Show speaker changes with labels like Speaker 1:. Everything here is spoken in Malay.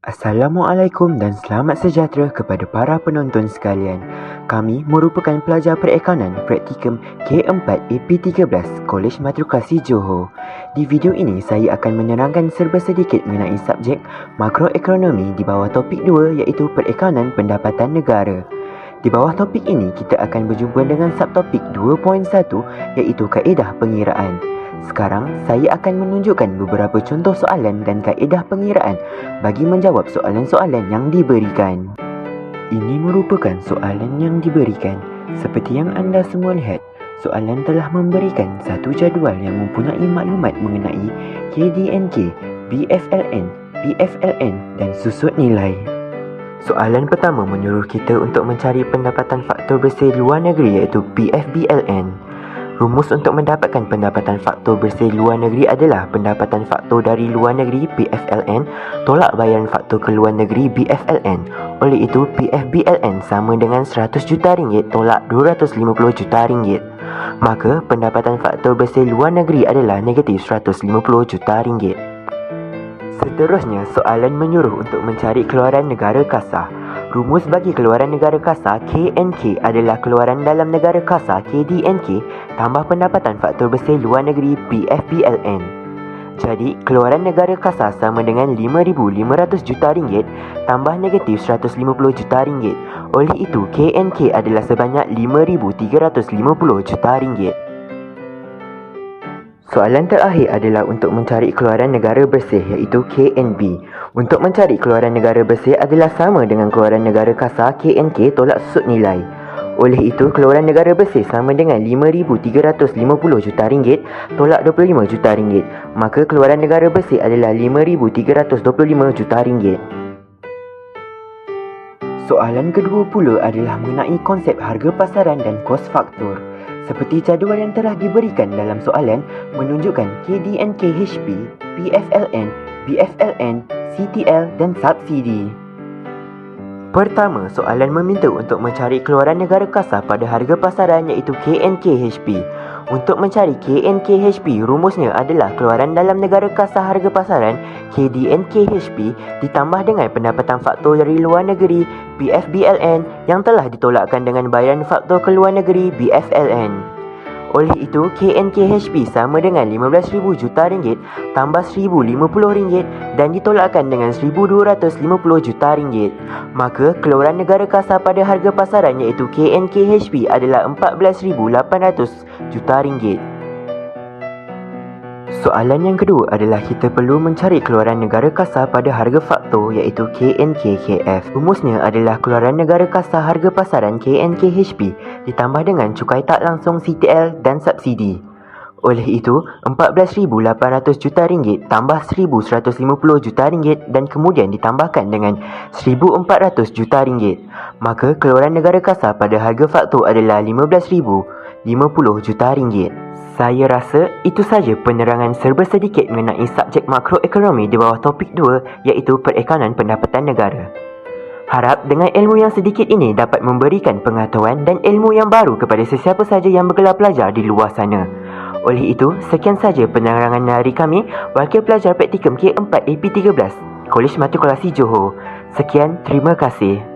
Speaker 1: Assalamualaikum dan selamat sejahtera kepada para penonton sekalian. Kami merupakan pelajar perikanan praktikum K4 AP13 Kolej Matrikulasi Johor. Di video ini saya akan menerangkan serba sedikit mengenai subjek makroekonomi di bawah topik 2 iaitu perikanan pendapatan negara. Di bawah topik ini kita akan berjumpa dengan subtopik 2.1 iaitu kaedah pengiraan. Sekarang saya akan menunjukkan beberapa contoh soalan dan kaedah pengiraan bagi menjawab soalan-soalan yang diberikan. Ini merupakan soalan yang diberikan. Seperti yang anda semua lihat, soalan telah memberikan satu jadual yang mempunyai maklumat mengenai KDNK, BFLN, PFLN dan susut nilai. Soalan pertama menyuruh kita untuk mencari pendapatan faktor bersih luar negeri iaitu PFBLN. Rumus untuk mendapatkan pendapatan faktor bersih luar negeri adalah pendapatan faktor dari luar negeri PFLN tolak bayaran faktor ke luar negeri BFLN. Oleh itu, PFBLN sama dengan 100 juta ringgit tolak 250 juta ringgit. Maka, pendapatan faktor bersih luar negeri adalah negatif 150 juta ringgit. Seterusnya, soalan menyuruh untuk mencari keluaran negara kasar. Rumus bagi keluaran negara kasar KNK adalah keluaran dalam negara kasar KDNK tambah pendapatan faktor bersih luar negeri PFBLN. Jadi, keluaran negara kasar sama dengan 5,500 juta ringgit tambah negatif 150 juta ringgit. Oleh itu, KNK adalah sebanyak 5,350 juta ringgit. Soalan terakhir adalah untuk mencari keluaran negara bersih iaitu KNB. Untuk mencari keluaran negara bersih adalah sama dengan keluaran negara kasar KNK tolak susut nilai. Oleh itu, keluaran negara bersih sama dengan 5,350 juta ringgit tolak 25 juta ringgit. Maka keluaran negara bersih adalah 5,325 juta ringgit. Soalan kedua pula adalah mengenai konsep harga pasaran dan kos faktor. Seperti jadual yang telah diberikan dalam soalan menunjukkan KDNK-HP, PFLN, BFLN, CTL dan subsidi. Pertama, soalan meminta untuk mencari keluaran negara kasar pada harga pasaran iaitu KNK-HP. Untuk mencari KNK-HP, rumusnya adalah keluaran dalam negara kasar harga pasaran KDNK-HP ditambah dengan pendapatan faktor dari luar negeri PFBLN yang telah ditolakkan dengan bayaran faktor ke luar negeri BFLN. Oleh itu, KNK-HP sama dengan 15,000 juta ringgit tambah 1,050 ringgit dan ditolakkan dengan 1,250 juta ringgit. Maka, keluaran negara kasar pada harga pasaran iaitu KNK-HP adalah 14,800 juta ringgit. Soalan yang kedua adalah kita perlu mencari keluaran negara kasar pada harga faktor iaitu KNK-KF. Rumusnya adalah keluaran negara kasar harga pasaran KNK-HP ditambah dengan cukai tak langsung CTL dan subsidi. Oleh itu, 14,800 juta ringgit tambah 1,150 juta ringgit dan kemudian ditambahkan dengan 1,400 juta ringgit. Maka keluaran negara kasar pada harga faktor adalah 15,050 juta ringgit. Saya rasa itu saja penerangan serba sedikit mengenai subjek makroekonomi di bawah topik 2 iaitu perikanan pendapatan negara. Harap dengan ilmu yang sedikit ini dapat memberikan pengetahuan dan ilmu yang baru kepada sesiapa saja yang bergelar pelajar di luar sana. Oleh itu, sekian saja penerangan dari kami, Wakil Pelajar Praktikum K4 AP13 Kolej Matrikulasi Johor. Sekian, terima kasih.